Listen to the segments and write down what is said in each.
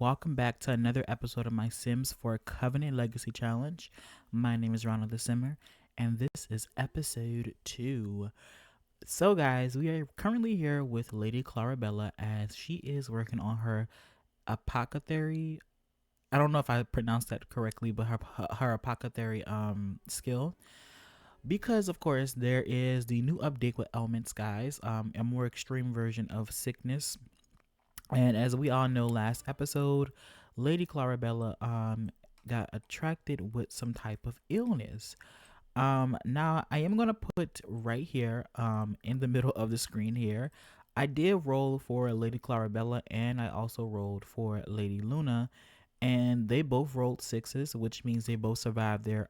welcome back to another episode of my Sims 4 Covenant Legacy Challenge. My name is Ronald the Simmer, and this is episode 2. So, guys, we are currently here with Lady Clarabella as she is working on her apothecary. I don't know if I pronounced that correctly, but her apothecary skill. Because of course there is the new update with elements, guys. A more extreme version of sickness. And as we all know, last episode, Lady Clarabella got attracted with some type of illness. Now I am gonna put right here in the middle of the screen here. I did roll for Lady Clarabella and I also rolled for Lady Luna, and they both rolled sixes, which means they both survived their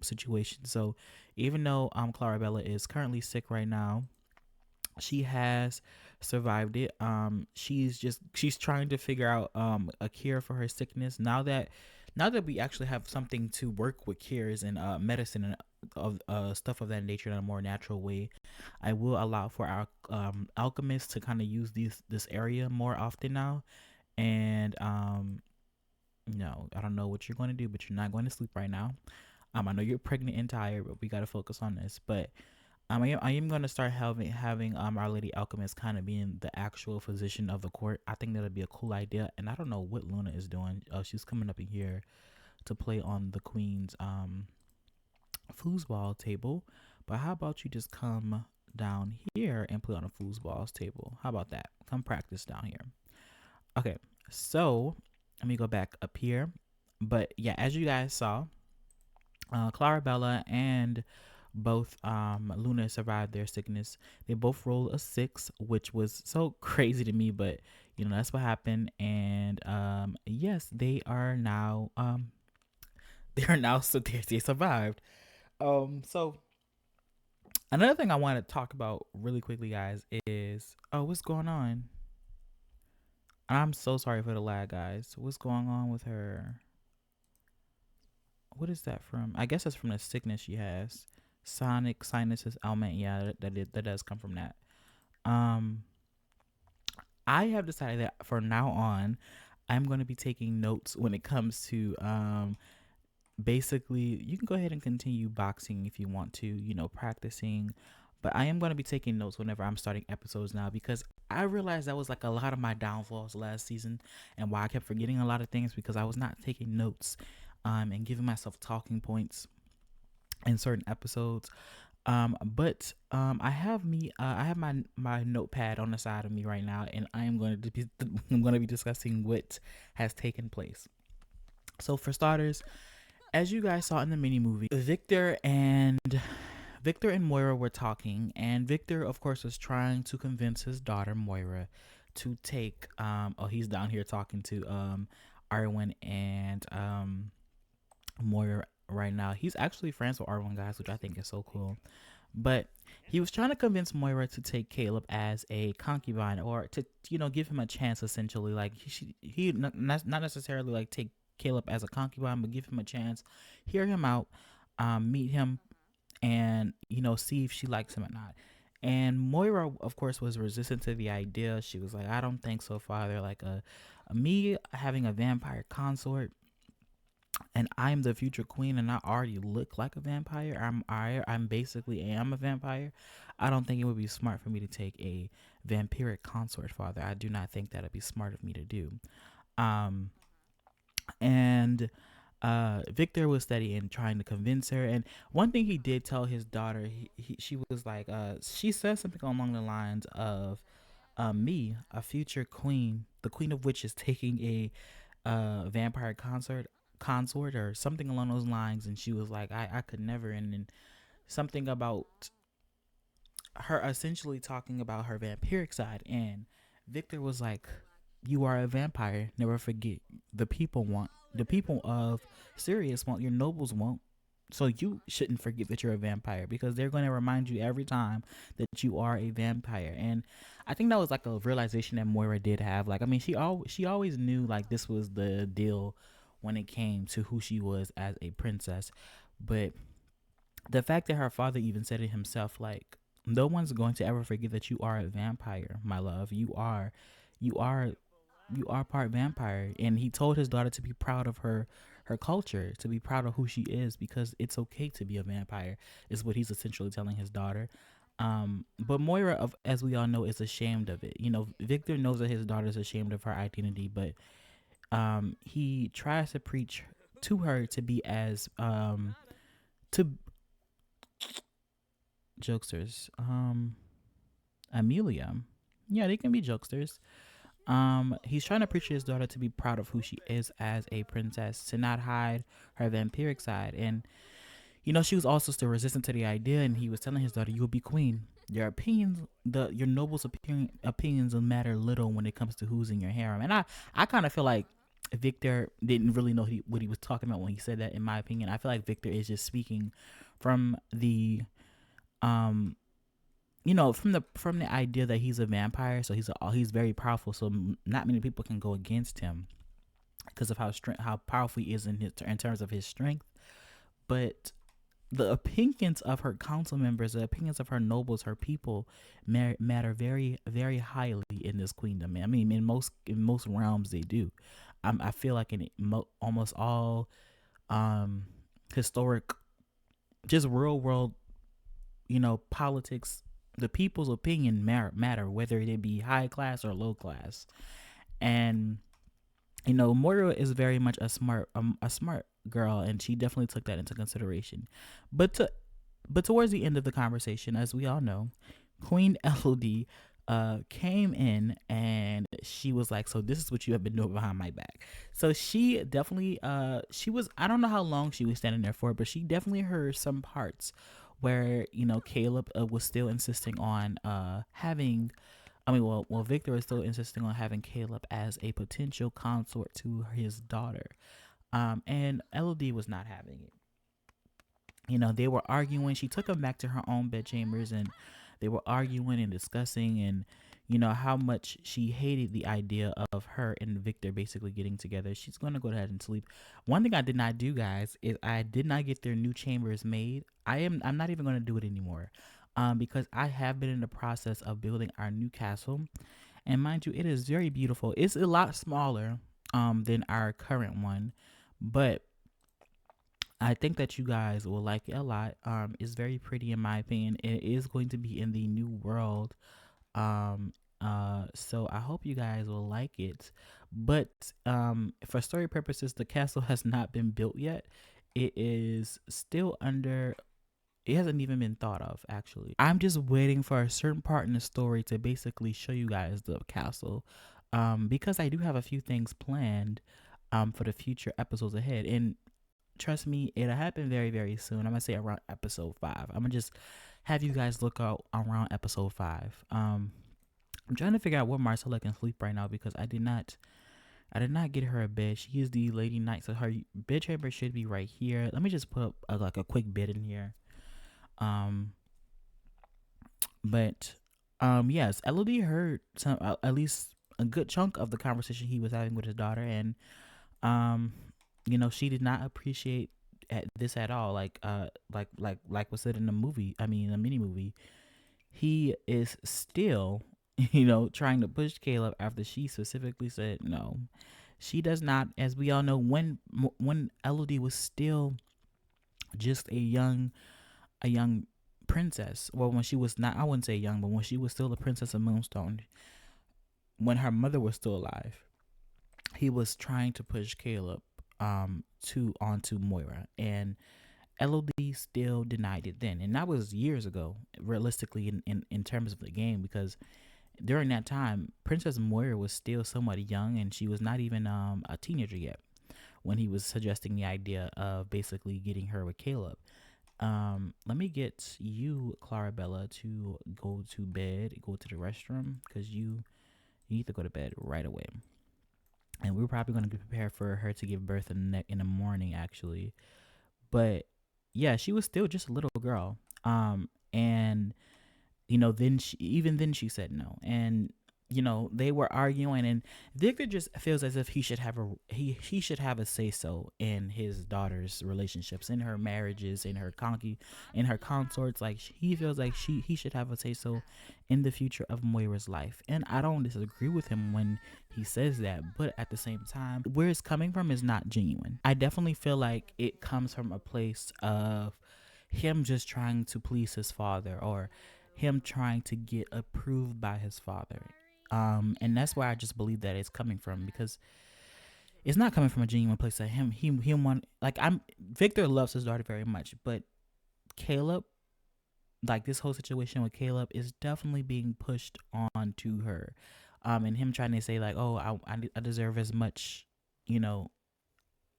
situation. So even though Clarabella is currently sick right now, she has survived it. She's trying to figure out a cure for her sickness now that we actually have something to work with cures and medicine and of stuff of that nature in a more natural way. I will allow for our alchemists to kind of use this area more often now. And no, I don't know what you're going to do, but you're not going to sleep right now. I know you're pregnant and tired, but we got to focus on this. But I am going to start having Our Lady Alchemist kind of being the actual physician of the court. I think that'll be a cool idea, and I don't know what Luna is doing. She's coming up in here to play on the Queen's foosball table. But how about you just come down here and play on a foosball's table? How about that? Come practice down here. Okay, so let me go back up here. But yeah, as you guys saw, Clarabella and both Luna survived their sickness. They both rolled a 6, which was so crazy to me, but that's what happened. And yes, they are now so they survived. So another thing I want to talk about really quickly, guys, is what's going on? I'm so sorry for the lag, guys. What's going on with her? What is that from? I guess that's from the sickness she has. Sonic sinuses ailment. Yeah, that does come from that. Um, I have decided that from now on, I'm going to be taking notes when it comes to basically. You can go ahead and continue boxing if you want to, practicing. But I am going to be taking notes whenever I'm starting episodes now because I realized that was like a lot of my downfalls last season and why I kept forgetting a lot of things because I was not taking notes and giving myself talking points in certain episodes. But I have my notepad on the side of me right now, and I'm going to be discussing what has taken place. So for starters, as you guys saw in the mini movie, Victor and Moira were talking, and Victor, of course, was trying to convince his daughter Moira to take. He's down here talking to Arwen and Moira right now. He's actually friends with Arwen, guys, which I think is so cool. But he was trying to convince Moira to take Caleb as a concubine, or to give him a chance. Essentially, like he not necessarily like take Caleb as a concubine, but give him a chance, hear him out, meet him, and see if she likes him or not. And Moira, of course, was resistant to the idea. She was like, "I don't think so, Father. Like me having a vampire consort, and I'm the future queen, and I already look like a vampire. I'm basically am a vampire. I don't think it would be smart for me to take a vampiric consort, Father. I do not think that'd be smart of me to do." Um, and Victor was steady in trying to convince her. And one thing he did tell his daughter, she was like, she said something along the lines of, "Me, a future queen, the queen of witches, taking a vampire consort or something along those lines." And she was like, I could never. And then something about her essentially talking about her vampiric side. And Victor was like, "You are a vampire. Never forget. The people of Sirius want, your nobles won't. So you shouldn't forget that you're a vampire because they're going to remind you every time that you are a vampire." And I think that was like a realization that Moira did have. Like, I mean, she always knew like this was the deal when it came to who she was as a princess. But the fact that her father even said it himself, like, no one's going to ever forget that you are a vampire, my love. You are you are part vampire, and he told his daughter to be proud of her culture, to be proud of who she is, because it's okay to be a vampire. Is what he's essentially telling his daughter. But Moira, of as we all know, is ashamed of it. You know, Victor knows that his daughter's ashamed of her identity, but he tries to preach to her to be as to jokesters. Amelia, yeah, they can be jokesters. He's trying to preach to his daughter to be proud of who she is as a princess, to not hide her vampiric side. And you know, she was also still resistant to the idea, and he was telling his daughter, "You'll be queen. Your opinions, your nobles' opinions will matter little when it comes to who's in your harem." And I kind of feel like Victor didn't really know what he was talking about when he said that. In my opinion, I feel like Victor is just speaking from the um from the idea that he's a vampire, so he's very powerful, so not many people can go against him because of how powerful he is in terms of his strength. But the opinions of her council members, the opinions of her nobles, her people matter very, very highly in this queendom. I mean, in most realms they do. I feel like in almost all um, historic, just real world, politics, the people's opinion matter, whether it be high class or low class. And Moira is very much a smart girl, and she definitely took that into consideration. But towards the end of the conversation, as we all know, Queen Elodie came in and she was like, "So this is what you have been doing behind my back." So she definitely she was, I don't know how long she was standing there for, but she definitely heard some parts where Caleb was still insisting on having. I mean, well, Victor is still insisting on having Caleb as a potential consort to his daughter. And Elodie was not having it. They were arguing. She took him back to her own bedchambers, and they were arguing and discussing, and how much she hated the idea of her and Victor basically getting together. She's gonna go ahead and sleep. One thing I did not do, guys, is I did not get their new chambers made. I'm not even gonna do it anymore. Because I have been in the process of building our new castle, and mind you, it is very beautiful. It's a lot smaller than our current one, but I think that you guys will like it a lot. It's very pretty in my opinion. It is going to be in the new world. So I hope you guys will like it. But for story purposes, the castle has not been built yet. It is still under, it hasn't even been thought of, actually. I'm just waiting for a certain part in the story to basically show you guys the castle. Because I do have a few things planned for the future episodes ahead. And trust me, it'll happen very, very soon. I'm gonna say around episode 5. I'm gonna just have you guys look out around episode 5. I'm trying to figure out where Marcella can sleep right now, because I did not get her a bed. She is the lady knight, so her bed chamber should be right here. Let me just put up like a quick bed in here. Um, but yes, Elodie heard some, at least a good chunk of the conversation he was having with his daughter, and um, she did not appreciate this at all. Like was said in the movie. I mean, a mini movie. He is still, trying to push Caleb after she specifically said no. She does not, as we all know, when Elodie was still just a young princess. Well, when she was not, I wouldn't say young, but when she was still the princess of Moonstone, when her mother was still alive, he was trying to push Caleb to onto Moira, and Elodie still denied it then, and that was years ago. Realistically, in terms of the game, because during that time, Princess Moira was still somewhat young, and she was not even a teenager yet when he was suggesting the idea of basically getting her with Caleb. Let me get you, Clarabella, to go to bed, go to the restroom, because you need to go to bed right away. And we're probably going to prepare for her to give birth in the morning, actually. But yeah, she was still just a little girl. And then she said no. And they were arguing, and Victor just feels as if he should have a say so in his daughter's relationships, in her marriages, in her consorts. Like, he feels like he should have a say so in the future of Moira's life. And I don't disagree with him when he says that, but at the same time, where it's coming from is not genuine. I definitely feel like it comes from a place of him just trying to please his father, or him trying to get approved by his father. And that's where I just believe that it's coming from, because it's not coming from a genuine place that he want, like, I'm Victor loves his daughter very much, but Caleb, like, this whole situation with Caleb is definitely being pushed on to her. And him trying to say, like, oh, I deserve as much, you know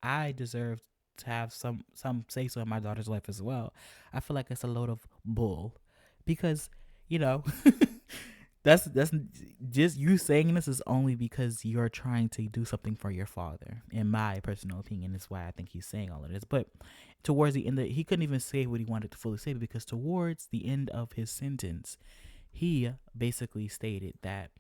I deserve to have some say so in my daughter's life as well. I feel like it's a load of bull, because you know that's just you saying this is only because you're trying to do something for your father. In my personal opinion, is why I think he's saying all of this. But towards the end, he couldn't even say what he wanted to fully say, because towards the end of his sentence, he basically stated that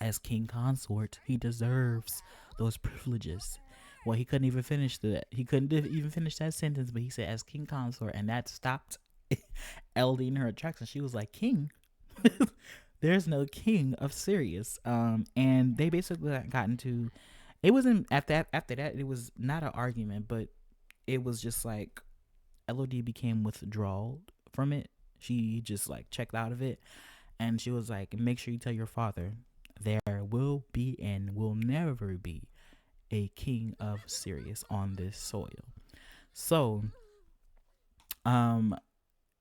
as king consort, he deserves those privileges. Well, he couldn't even finish that. He couldn't even finish that sentence, but he said as king consort, and that stopped LD in her tracks, and she was like, "King? There's no king of Sirius." And they basically got into. It wasn't at that after that. It was not an argument, but it was just like LOD became withdrawal from it. She just like checked out of it, and she was like, "Make sure you tell your father there will be and will never be a king of Sirius on this soil." So,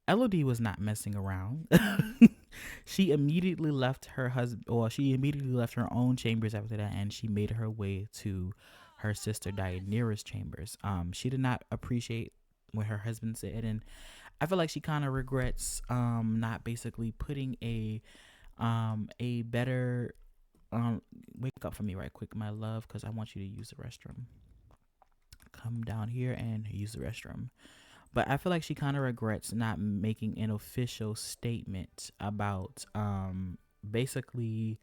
Elodie was not messing around. She immediately left her husband, or she immediately left her own chambers after that, and she made her way to her sister Deianira's chambers. She did not appreciate what her husband said, and I feel like she kind of regrets not basically putting a better wake up for me right quick, my love, because I want you to use the restroom. Come down here and use the restroom. But I feel like she kind of regrets not making an official statement about basically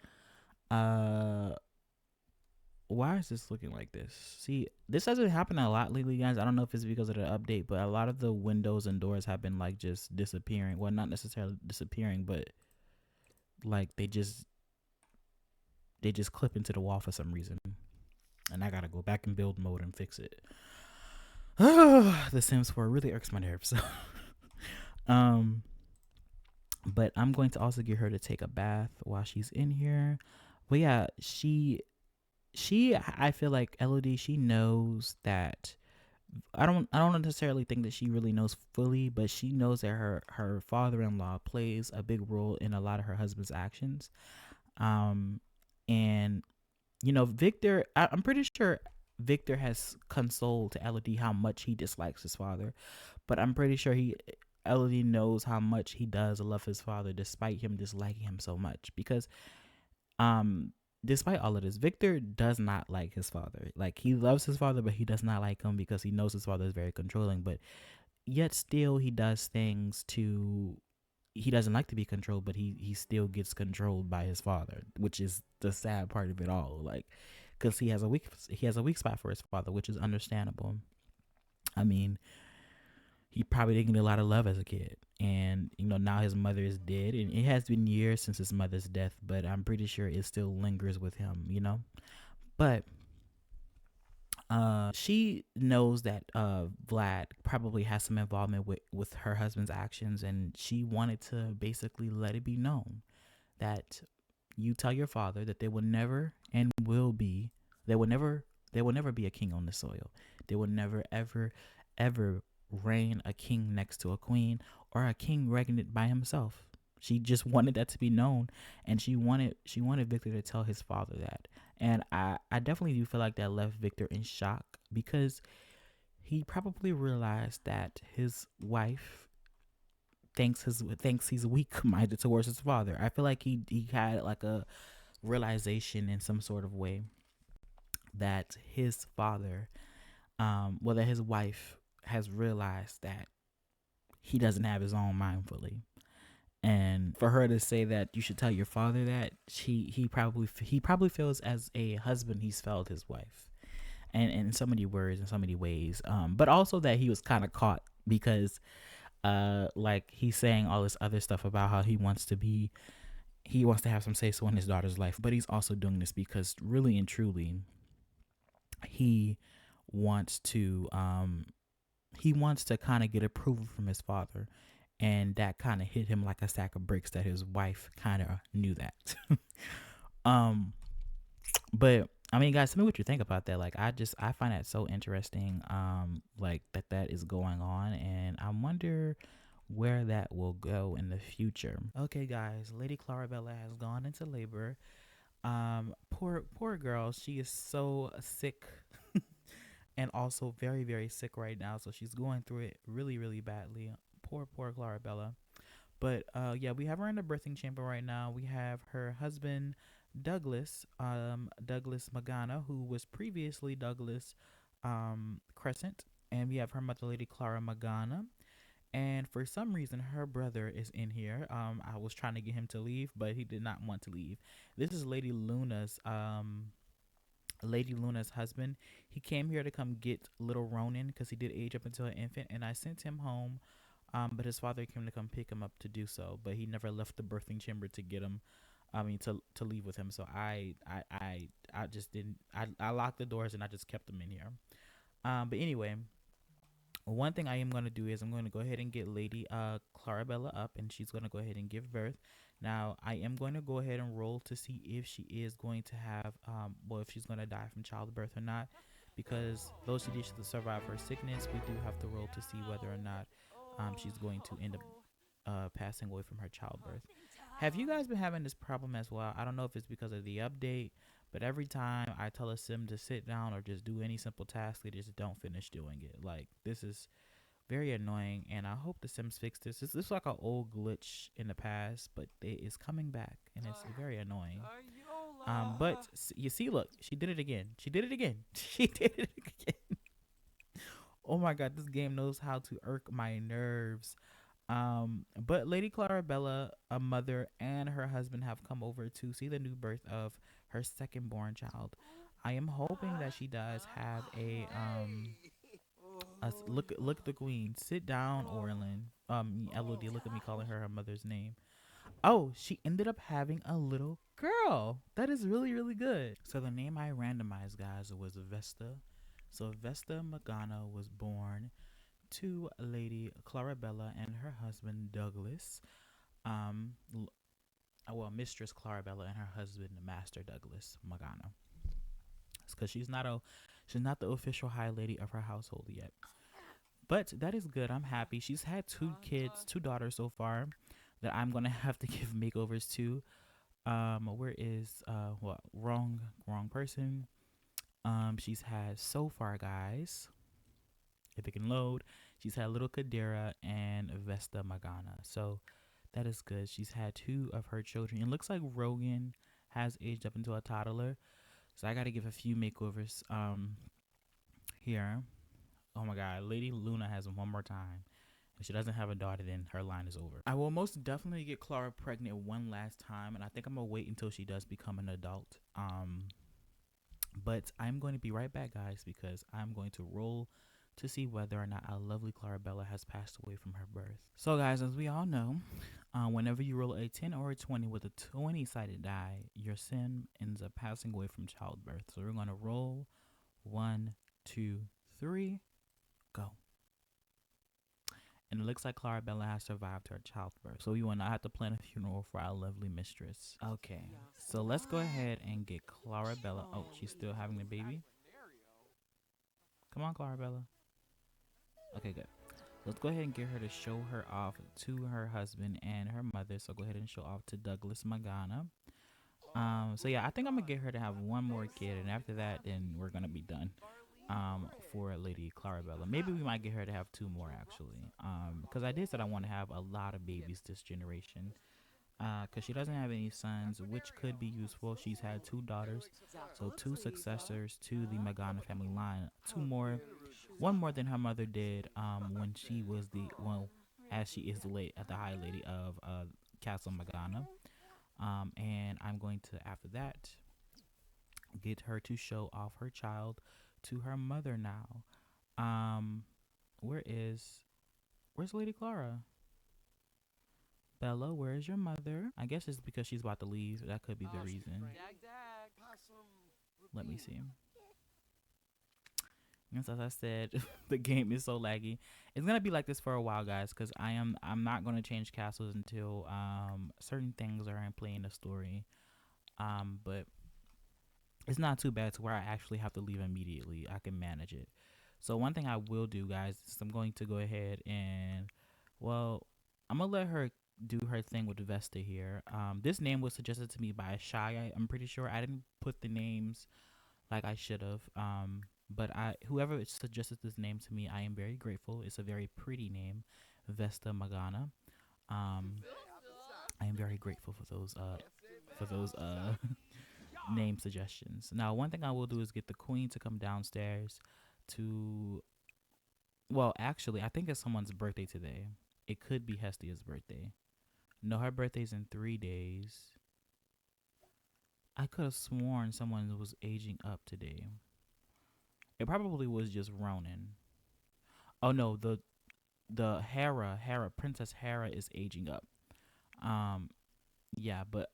why is this looking like this? See, this hasn't happened a lot lately, guys. I don't know if it's because of the update, but a lot of the windows and doors have been like just disappearing. Well, not necessarily disappearing, but like they just clip into the wall for some reason, and I gotta go back in build mode and fix it. The Sims 4 really irks my nerves. um, but I'm going to also get her to take a bath while she's in here. But yeah, I feel like Elodie, she knows that. I don't necessarily think that she really knows fully, but she knows that her father-in-law plays a big role in a lot of her husband's actions. And Victor, I'm pretty sure Victor has consoled to Elodie how much he dislikes his father, but I'm pretty sure Elodie knows how much he does love his father, despite him disliking him so much. Because, despite all of this, Victor does not like his father. Like, he loves his father, but he does not like him because he knows his father is very controlling. But yet, still, he does things to. He doesn't like to be controlled, but he still gets controlled by his father, which is the sad part of it all. Like, because he has a weak spot for his father, which is understandable. I mean, he probably didn't get a lot of love as a kid, and now his mother is dead, and it has been years since his mother's death, but I'm pretty sure it still lingers with him. But she knows that Vlad probably has some involvement with her husband's actions, and she wanted to basically let it be known that you tell your father that there will never and will be there will never be a king on the soil. There will never ever reign a king next to a queen, or a king regnant by himself. She just wanted that to be known, and she wanted Victor to tell his father that. And I definitely do feel like that left Victor in shock, because he probably realized that his wife thinks he's weak minded towards his father. I feel like he had like a realization in some sort of way that his father, that his wife has realized that he doesn't have his own mind fully. And for her to say that you should tell your father that, he probably feels as a husband he's failed his wife, and in so many words, in so many ways. But also that he was kind of caught because like he's saying all this other stuff about how he wants to have some say so in his daughter's life, but he's also doing this because really and truly he wants to kind of get approval from his father, and that kind of hit him like a sack of bricks that his wife kind of knew that. um but I mean, guys, tell me what you think about that. Like, I find that so interesting, like that is going on, and I wonder where that will go in the future. Okay, guys, Lady Clarabella has gone into labor. Poor girl, she is so sick and also very very sick right now, so she's going through it really really badly. Poor Clarabella. But yeah, we have her in the birthing chamber right now. We have her husband Douglas Magana, who was previously Douglas Crescent, and we have her mother, Lady Clara Magana. And for some reason, her brother is in here. I was trying to get him to leave, but he did not want to leave. This is Lady Luna's husband. He came here to come get little Ronan because he did age up until an infant, and I sent him home. But his father came to come pick him up to do so, but he never left the birthing chamber to get him. I mean, to leave with him. So I just didn't. I locked the doors and I just kept him in here. But anyway, one thing I am going to do is I'm going to go ahead and get Lady Clarabella up, and she's going to go ahead and give birth. Now, I am going to go ahead and roll to see if she is going to have, well, if she's going to die from childbirth or not. Because though she did survive her sickness, we do have to roll to see whether or not she's going to end up passing away from her childbirth. Have you guys been having this problem as well? I don't know if it's because of the update, but every time I tell a sim to sit down or just do any simple task, they just don't finish doing it. Like, this is very annoying, and I hope the Sims fix this. This is like an old glitch in the past, but it is coming back, and it's very annoying. But you see, look, she did it again. She did it again. She did it again. Oh my god, this game knows how to irk my nerves. But Lady Clarabella, a mother, and her husband have come over to see the new birth of her second born child. I am hoping that she does have look at the queen. Sit down, Orlin. LOD, look at me calling her mother's name. Oh, she ended up having a little girl. That is really, really good. So the name I randomized, guys, was Vesta. So Vesta Magana was born to Lady Clarabella and her husband Douglas. Um, well, Mistress Clarabella and her husband Master Douglas Magana. It's because she's not the official high lady of her household yet. But that is good. I'm happy. She's had two kids, two daughters so far that I'm gonna have to give makeovers to. Where is what wrong person? She's had so far, guys, if it can load, she's had little Kadira and Vesta Magana. So that is good. She's had two of her children. It looks like Rogan has aged up into a toddler. So I gotta give a few makeovers here. Oh my god, Lady Luna has one more time. If she doesn't have a daughter, then her line is over. I will most definitely get Clara pregnant one last time, and I think I'm gonna wait until she does become an adult. But I'm going to be right back, guys, because I'm going to roll to see whether or not our lovely Clarabella has passed away from her birth. So, guys, as we all know, whenever you roll a 10 or a 20 with a 20-sided die, your sim ends up passing away from childbirth. So we're going to roll 1, 2, 3, go. And it looks like Clarabella has survived her childbirth. So we will not have to plan a funeral for our lovely mistress. Okay, so let's go ahead and get Clarabella. Oh, she's still having the baby? Come on, Clarabella. Okay, good. Let's go ahead and get her to show her off to her husband and her mother. So go ahead and show off to Douglas Magana. So yeah, I think I'm gonna get her to have one more kid, and after that, then we're gonna be done. For Lady Clarabella, maybe we might get her to have two more actually. Because I did said I want to have a lot of babies this generation. Because she doesn't have any sons, which could be useful. She's had two daughters, so two successors to the Magana family line. Two more, one more than her mother did. When she was the well, as she is the high lady of Castle Magana. And I'm going to, after that, get her to show off her child to her mother now. Um, where is where's Lady Clara? Bella, where is your mother? I guess it's because she's about to leave. That could be the reason. Let me see. And so as I said, the game is so laggy. It's gonna be like this for a while, guys, because I'm not gonna change castles until certain things are in play in the story. But it's not too bad to where I actually have to leave immediately. I can manage it. So one thing I will do, guys, is I'm going to go ahead and, well, I'm gonna let her do her thing with Vesta here. This name was suggested to me by Shy. I'm pretty sure I didn't put the names like I should have. But whoever suggested this name to me, I am very grateful. It's a very pretty name, Vesta Magana. Um, I am very grateful for those name suggestions. Now, one thing I will do is get the queen to come downstairs to. Well, actually, I think it's someone's birthday today. It could be Hestia's birthday. No, her birthday's in 3 days. I could have sworn someone was aging up today. It probably was just Ronan. Oh no, the Hera Princess Hera is aging up. Um, yeah, but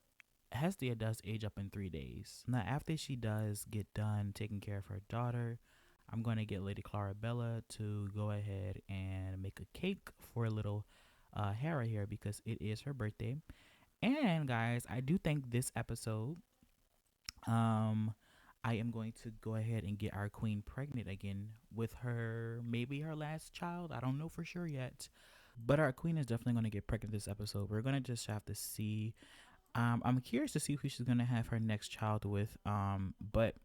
Hestia does age up in 3 days. Now, after she does get done taking care of her daughter, I'm going to get Lady Clarabella to go ahead and make a cake for little Hera here because it is her birthday. And guys, I do think this episode, um, I am going to go ahead and get our queen pregnant again with her, maybe her last child. I don't know for sure yet. But our queen is definitely going to get pregnant this episode. We're going to just have to see. I'm curious to see who she's going to have her next child with. But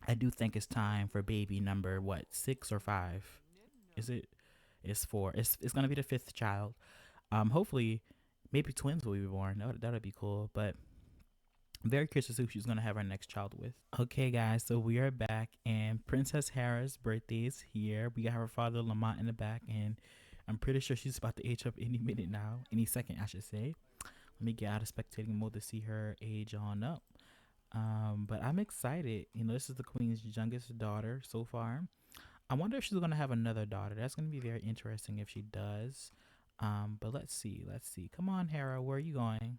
I do think it's time for baby number, what, 6 or 5? Is it? It's 4. It's going to be the 5th child. Hopefully, maybe twins will be born. That'd be cool. But I'm very curious to see who she's going to have her next child with. Okay, guys, so we are back, and Princess Hera's birthday is here. We got her father, Lamont, in the back, and I'm pretty sure she's about to age up any minute now, any second, I should say. Let me get out of spectating mode to see her age on up. But I'm excited. You know, this is the queen's youngest daughter so far. I wonder if she's going to have another daughter. That's going to be very interesting if she does. But let's see. Let's see. Come on, Hera. Where are you going?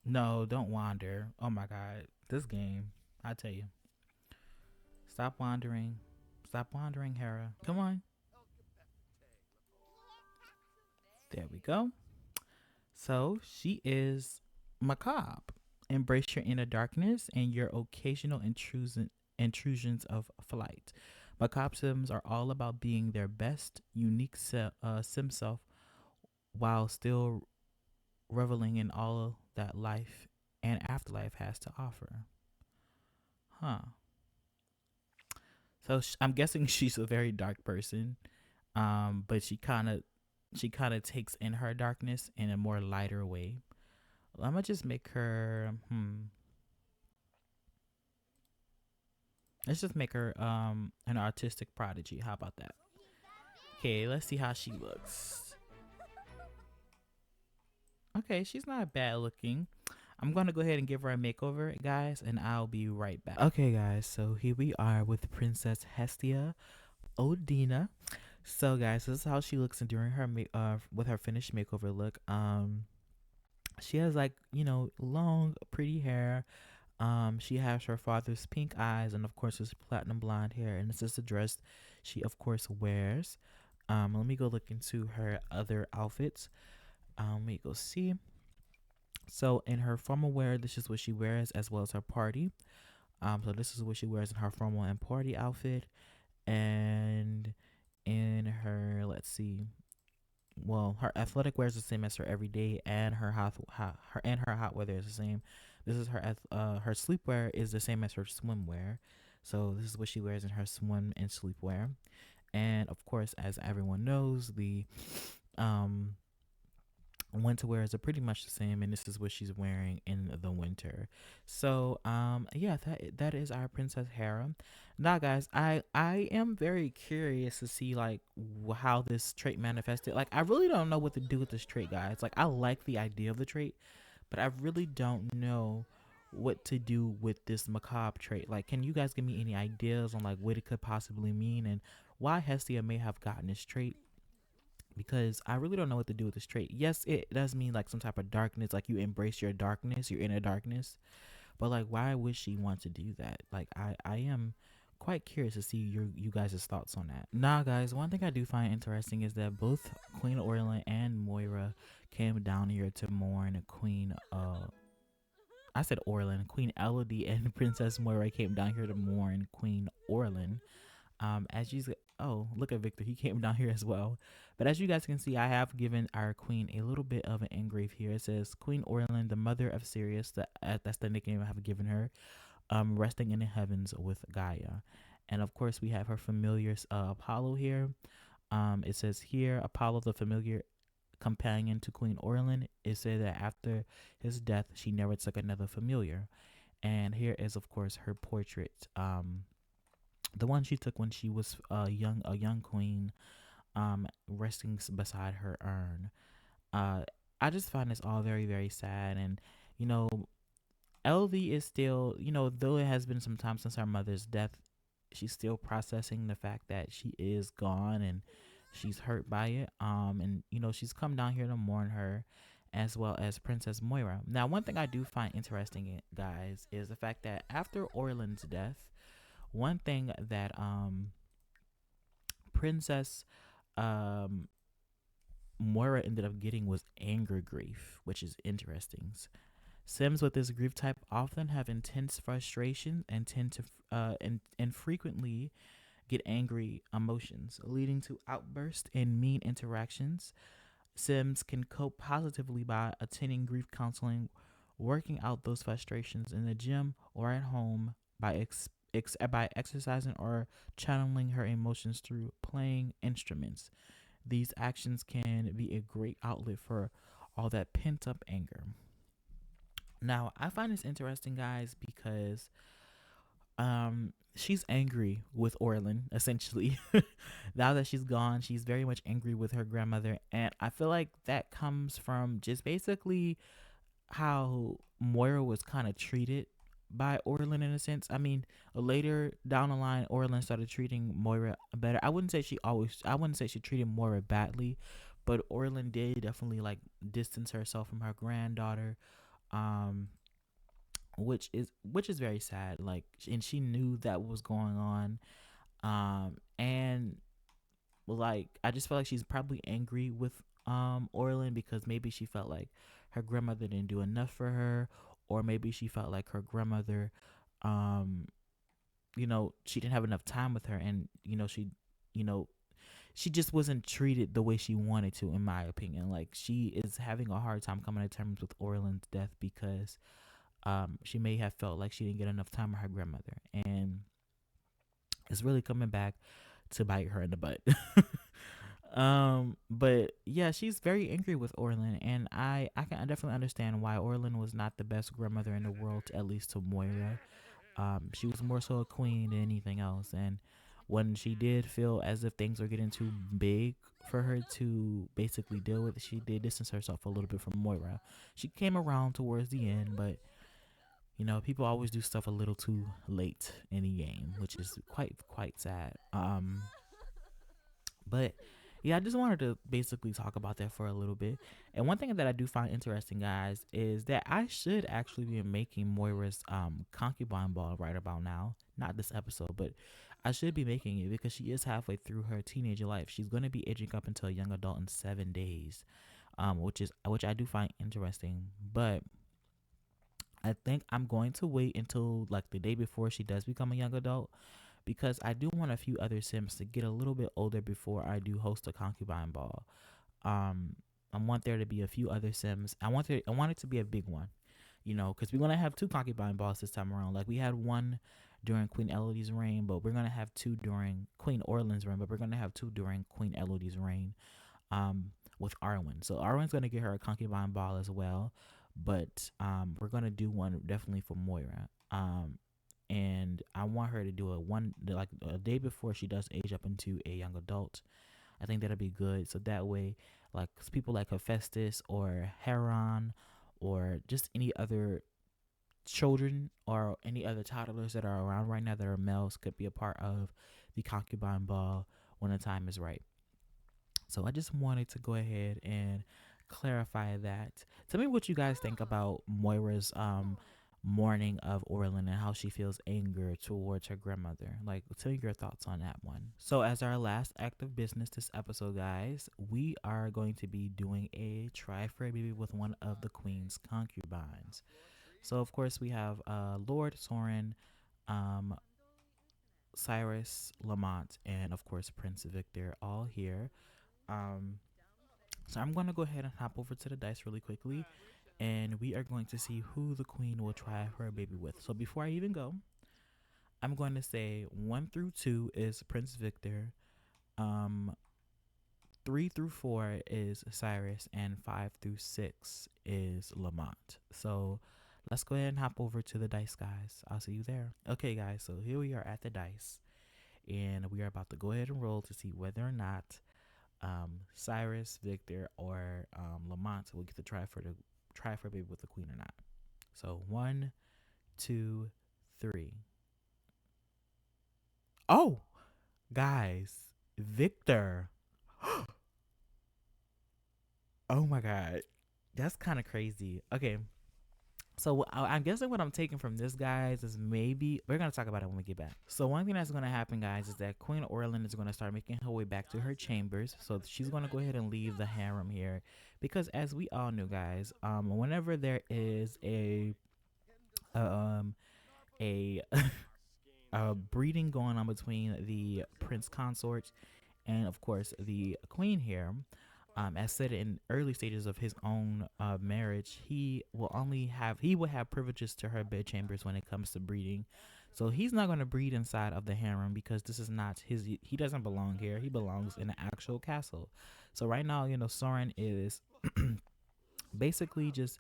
No, don't wander. Oh my God. This game. I tell you. Stop wandering. Stop wandering, Hera. Come on. There we go. So she is macabre. Embrace your inner darkness and your occasional intrusions of flight. Macabre Sims are all about being their best, unique sim self while still reveling in all that life and afterlife has to offer. Huh. So I'm guessing she's a very dark person, but she kind of takes in her darkness in a more lighter way. I'm gonna just make her. Let's just make her an artistic prodigy. How about that? Okay, let's see how she looks. Okay, she's not bad looking. I'm gonna go ahead and give her a makeover, guys, and I'll be right back. Okay, guys, so here we are with Princess Hestia Odina. So, guys, this is how she looks during her with her finished makeover look. She has like long, pretty hair. She has her father's pink eyes and of course his platinum blonde hair, and this is the dress she of course wears. Let me go look into her other outfits. Let me go see. So in her formal wear, this is what she wears as well as her party. So this is what she wears in her formal and party outfit, and in her, let's see, well, her athletic wear is the same as her everyday, and her hot weather is the same. This is her sleepwear is the same as her swimwear. So this is what she wears in her swim and sleepwear. And of course, as everyone knows, the winter wears are pretty much the same, and this is what she's wearing in the winter. So yeah, that is our Princess Hera. Now guys, I am very curious to see like how this trait manifested. Like I really don't know what to do with this trait, guys. Like I like the idea of the trait, but I really don't know what to do with this macabre trait. Like, can you guys give me any ideas on like what it could possibly mean and why Hestia may have gotten this trait? Because I really don't know what to do with this trait. Yes, it does mean like some type of darkness, like you embrace your darkness, your inner darkness. But like, why would she want to do that? Like, I am quite curious to see you guys' thoughts on that. Now, guys, one thing I do find interesting is that both Queen Orlin and Moira came down here to mourn Queen. I said Orlin. Queen Elodie and Princess Moira came down here to mourn Queen Orlin. As you oh, look at Victor, he came down here as well. But as you guys can see, I have given our queen a little bit of an engrave here. It says Queen Orlin, the mother of Sirius. That's the nickname I have given her. Resting in the heavens with Gaia, and of course we have her familiar Apollo here. It says here Apollo, the familiar companion to Queen Orlin. It said that after his death, she never took another familiar. And here is, of course, her portrait. The one she took when she was a young queen, resting beside her urn. Uh, I just find this all very, very sad. And, you know, LV is still, though it has been some time since her mother's death, she's still processing the fact that she is gone and she's hurt by it. And, she's come down here to mourn her as well as Princess Moira. Now, one thing I do find interesting, guys, is the fact that after Orlin's death, one thing that Princess um Moira ended up getting was anger grief, which is interesting. Sims with this grief type often have intense frustration and tend to and frequently get angry emotions, leading to outbursts and mean interactions. Sims can cope positively by attending grief counseling, working out those frustrations in the gym or at home by by exercising or channeling her emotions through playing instruments. These actions can be a great outlet for all that pent up anger. Now, I find this interesting, guys, because she's angry with Orlin essentially. Now that she's gone, she's very much angry with her grandmother, and I feel like that comes from just basically how Moira was kind of treated by Orlin in a sense. I mean, later down the line, Orlin started treating Moira better. I wouldn't say she treated Moira badly, but Orlin did definitely like distance herself from her granddaughter. Um, which is very sad. Like, and she knew that was going on. And like I just felt like she's probably angry with Orlin because maybe she felt like her grandmother didn't do enough for her, or maybe she felt like her grandmother, um, she didn't have enough time with her, and you know, she just wasn't treated the way she wanted to, in my opinion. Like she is having a hard time coming to terms with Orlin's death because she may have felt like she didn't get enough time with her grandmother, and it's really coming back to bite her in the butt. But yeah, she's very angry with Orlin, and I can definitely understand why Orlin was not the best grandmother in the world, at least to Moira. She was more so a queen than anything else, and when she did feel as if things were getting too big for her to basically deal with, she did distance herself a little bit from Moira. She came around towards the end, but people always do stuff a little too late in the game, which is quite sad. But yeah, I just wanted to basically talk about that for a little bit. And one thing that I do find interesting, guys, is that I should actually be making Moira's concubine ball right about now. Not this episode, but I should be making it because she is halfway through her teenage life. She's going to be aging up into a young adult in 7 days, which I do find interesting. But I think I'm going to wait until like the day before she does become a young adult because I do want a few other Sims to get a little bit older before I do host a concubine ball. I want there to be a few other Sims. I want it to be a big one, because we're gonna have two concubine balls this time around. Like we had one during Queen Elodie's reign, but we're gonna have two during Queen Orlin's reign, but we're gonna have two during Queen Elodie's reign. Um, with Arwen. So Arwen's gonna get her a concubine ball as well, but we're gonna do one definitely for Moira. And I want her to do it one like a day before she does age up into a young adult. I think that'll be good. So that way, like people like Hephaestus or Heron, or just any other children or any other toddlers that are around right now that are males could be a part of the concubine ball when the time is right. So I just wanted to go ahead and clarify that. Tell me what you guys think about Moira's mourning of Orlin and how she feels anger towards her grandmother. Like, tell me your thoughts on that one. So, as our last act of business this episode, guys, we are going to be doing a try for a baby with one of the queen's concubines. So, of course, we have Lord Soren, um, Cyrus Lamont, and of course Prince Victor all here. Um, so I'm going to go ahead and hop over to the dice really quickly, and we are going to see who the queen will try for a baby with. So before I even go, I'm going to say 1 through 2 is Prince Victor, um, 3 through 4 is Cyrus, and 5 through 6 is Lamont. So let's go ahead and hop over to the dice, guys. I'll see you there. Okay, guys, so here we are at the dice, and we are about to go ahead and roll to see whether or not Cyrus, Victor, or Lamont will get to try for a baby with the queen or not. So 1, 2, 3. Oh, guys, Victor. Oh my god, that's kind of crazy. Okay, so I'm guessing what I'm taking from this, guys, is maybe we're gonna talk about it when we get back. So one thing that's gonna happen, guys, is that Queen Orlin is gonna start making her way back to her chambers. So she's gonna go ahead and leave the harem here, because as we all know, guys, whenever there is um a a breeding going on between the prince consorts and of course the queen here, as said in early stages of his own marriage, he will have privileges to her bedchambers when it comes to breeding. So he's not going to breed inside of the harem because this is not his. He doesn't belong here. He belongs in an actual castle. So right now, Soren is basically just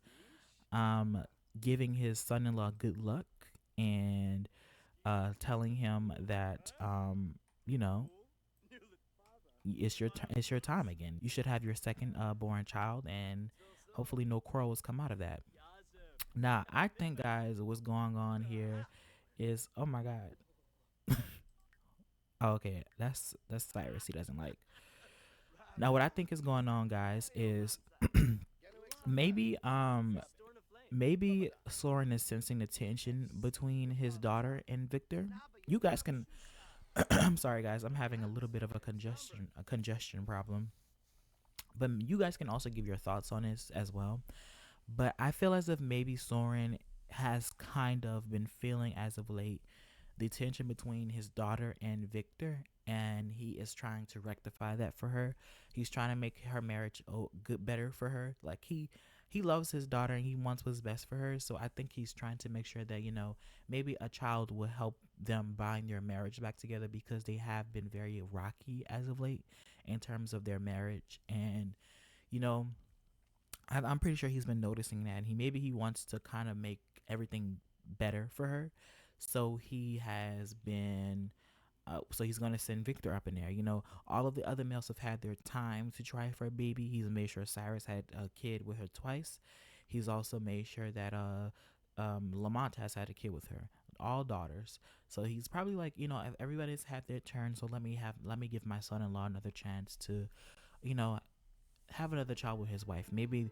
um giving his son-in-law good luck and telling him that you know it's your time again. You should have your second born child, and hopefully no quarrels come out of that. Now, I think, guys, what's going on here is, oh my god. Oh, okay, that's Cyrus. He doesn't like. Now, what I think is going on, guys, is maybe maybe Soren is sensing the tension between his daughter and Victor. You guys can. I'm sorry, guys. I'm having a little bit of a congestion problem. But you guys can also give your thoughts on this as well. But I feel as if maybe Soren has kind of been feeling as of late the tension between his daughter and Victor, and he is trying to rectify that for her. He's trying to make her marriage better for her. Like he loves his daughter and he wants what's best for her. So I think he's trying to make sure that maybe a child will help them bind their marriage back together, because they have been very rocky as of late in terms of their marriage. And you know I'm pretty sure he's been noticing that, and he wants to kind of make everything better for her. So he has been. So he's gonna send Victor up in there. All of the other males have had their time to try for a baby. He's made sure Cyrus had a kid with her twice. He's also made sure that Lamont has had a kid with her, all daughters. So he's probably like, everybody's had their turn. So let me give my son-in-law another chance to, you know, have another child with his wife. Maybe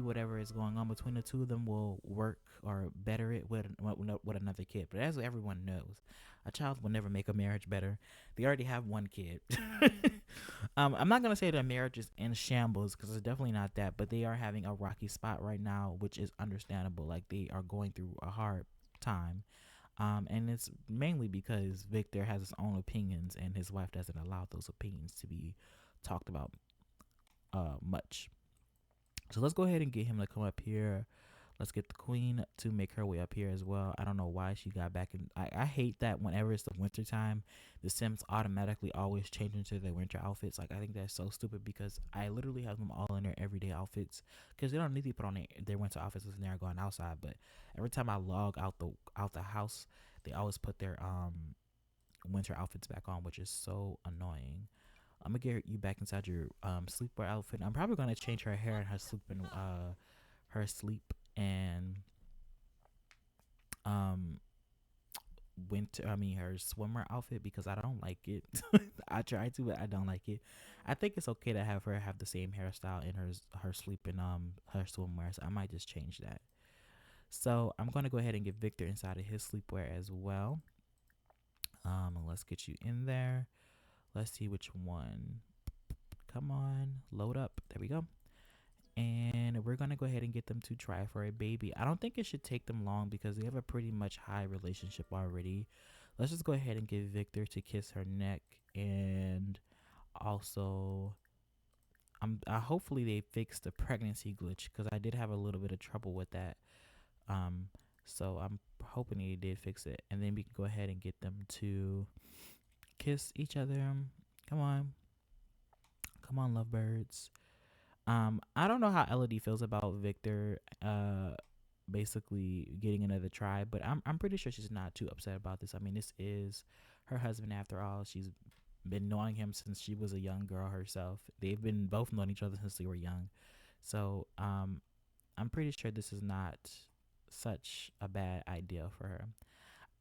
whatever is going on between the two of them will work or better it with another kid. But as everyone knows, a child will never make a marriage better. They already have one kid. I'm not gonna say their marriage is in shambles, because it's definitely not that. But they are having a rocky spot right now, which is understandable. Like, they are going through a hard time. And it's mainly because Victor has his own opinions, and his wife doesn't allow those opinions to be talked about much. So let's go ahead and get him to come up here. Let's get the queen to make her way up here as well. I don't know why she got back in. I hate that whenever it's the winter time, the Sims automatically always change into their winter outfits. Like, I think that's so stupid because I literally have them all in their everyday outfits because they don't need to put on their winter outfits when they're going outside. But every time I log out the house, they always put their winter outfits back on, which is so annoying. I'm gonna get you back inside your sleepwear outfit. I'm probably gonna change her hair and her sleep and um winter I mean her swimmer outfit because I don't like it. I try to, but I don't like it. I think it's okay to have her have the same hairstyle in her sleep and her swimwear, so I might just change that. So I'm gonna go ahead and get Victor inside of his sleepwear as well. And let's get you in there. Let's see which one. Come on, load up. There we go. And we're gonna go ahead and get them to try for a baby. I don't think it should take them long because they have a pretty much high relationship already. Let's just go ahead and get Victor to kiss her neck, and also hopefully they fix the pregnancy glitch because I did have a little bit of trouble with that. Um, so I'm hoping they did fix it, and then we can go ahead and get them to kiss each other. Come on, lovebirds. I don't know how Elodie feels about Victor basically getting another try, but I'm pretty sure she's not too upset about this. I mean, this is her husband after all. She's been knowing him since she was a young girl herself. They've been both knowing each other since they were young. So, I'm pretty sure this is not such a bad idea for her.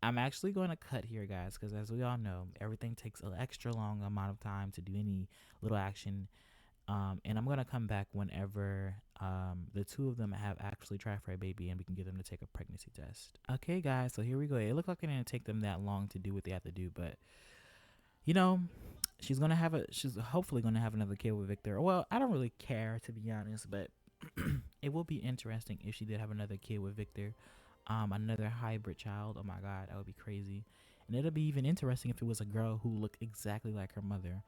I'm actually going to cut here, guys, because as we all know, everything takes an extra long amount of time to do any little action. And I'm gonna come back whenever the two of them have actually tried for a baby and we can get them to take a pregnancy test. Okay, guys, so here we go. It looked like it didn't take them that long to do what they have to do, but you know, she's hopefully gonna have another kid with Victor. Well, I don't really care to be honest, but it will be interesting if she did have another kid with Victor. Another hybrid child. Oh my god, that would be crazy. And it'll be even interesting if it was a girl who looked exactly like her mother.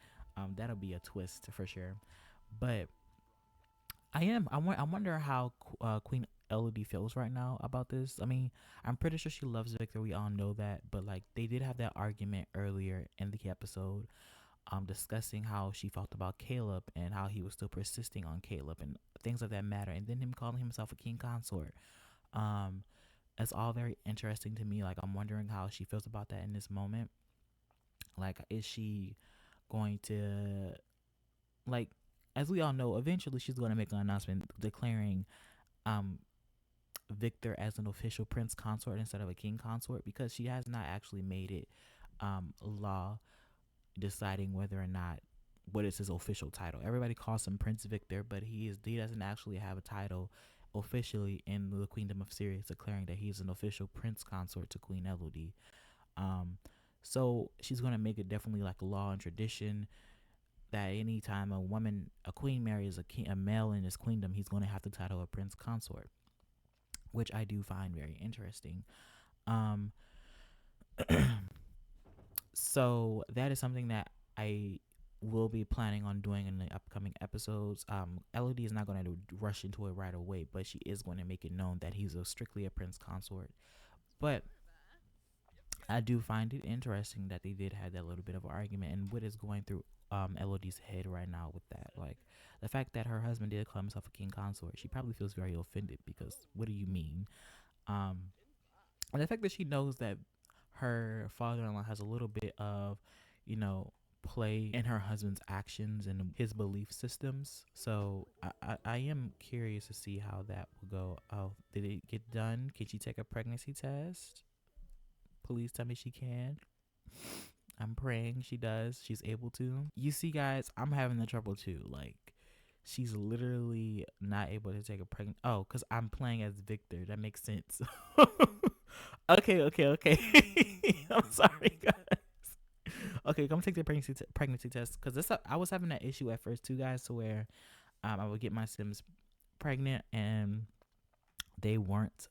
That'll be a twist for sure. But I wonder how Queen Elodie feels right now about this. I mean, I'm pretty sure she loves Victor. We all know that. But like, they did have that argument earlier in the episode, discussing how she felt about Caleb and how he was still persisting on Caleb and things of that matter. And then him calling himself a king consort. Um, it's all very interesting to me. Like, I'm wondering how she feels about that in this moment. Like, is she going to, like, as we all know, eventually she's going to make an announcement declaring um Victor as an official prince consort instead of a king consort, because she has not actually made it law deciding whether or not what is his official title. Everybody calls him Prince Victor, but he doesn't actually have a title officially in the Queendom of Sirius, declaring that he's an official prince consort to Queen Elodie. Um, so she's gonna make it definitely like a law and tradition that anytime a queen marries a male in his queendom, he's going to have the title of prince consort, which I do find very interesting. Um, so that is something that I will be planning on doing in the upcoming episodes. Elodie is not going to rush into it right away, but she is going to make it known that he's strictly a prince consort. But I do find it interesting that they did have that little bit of an argument, and what is going through Elodie's head right now with that. Like, the fact that her husband did call himself a king consort, she probably feels very offended because what do you mean? Um, and the fact that she knows that her father-in-law has a little bit of, you know, play in her husband's actions and his belief systems. So I am curious to see how that will go. Oh, did it get done? Can she take a pregnancy test? Please tell me she can. I'm praying she does. She's able to. You see, guys, I'm having the trouble too. Like, she's literally not able to take a pregnant. Oh, because I'm playing as Victor. That makes sense. Okay. I'm sorry, guys. Okay, come take the pregnancy test. Because this I was having that issue at first too, guys, to where I would get my Sims pregnant and they weren't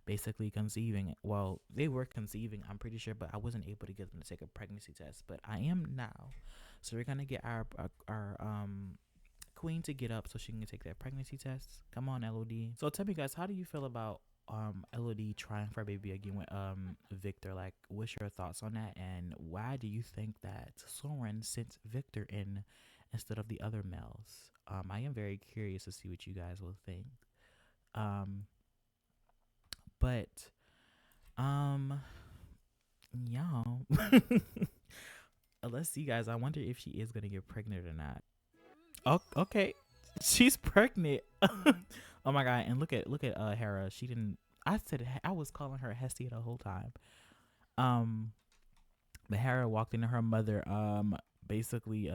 basically conceiving. Well, they were conceiving, I'm pretty sure, but I wasn't able to get them to take a pregnancy test. But I am now. So we're gonna get our Queen to get up so she can take that pregnancy test. Come on, LOD. So tell me, guys, how do you feel about LOD trying for a baby again with Victor? Like, what's your thoughts on that, and why do you think that Soren sent Victor in instead of the other males? I am very curious to see what you guys will think. Um, but y'all, let's see, guys. I wonder if she is gonna get pregnant or not. Oh, okay. She's pregnant. Oh my god! And look at Hera. She didn't. I said I was calling her Hestia the whole time. Um, but Hera walked into her mother. Basically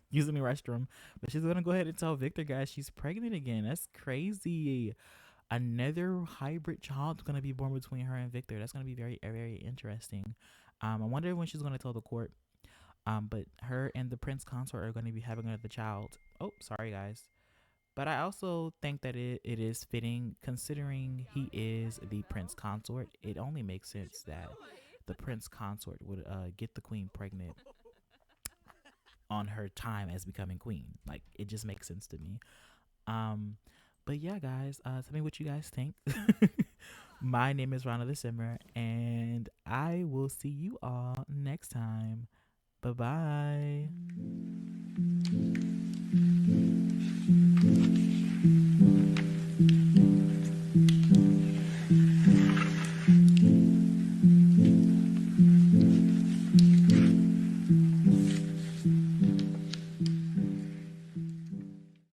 using the restroom, but she's gonna go ahead and tell Victor, guys, she's pregnant again. That's crazy. Another hybrid child's gonna be born between her and Victor. That's gonna be very very interesting. I wonder when she's gonna tell the court. But her and the prince consort are going to be having another child. Oh, sorry, guys. But I also think that it is fitting, considering he is the prince consort. It only makes sense that the prince consort would get the queen pregnant on her time as becoming queen. Like, it just makes sense to me. Um, but yeah, guys, tell me what you guys think. My name is Rana the Simmer, and I will see you all next time. Bye bye.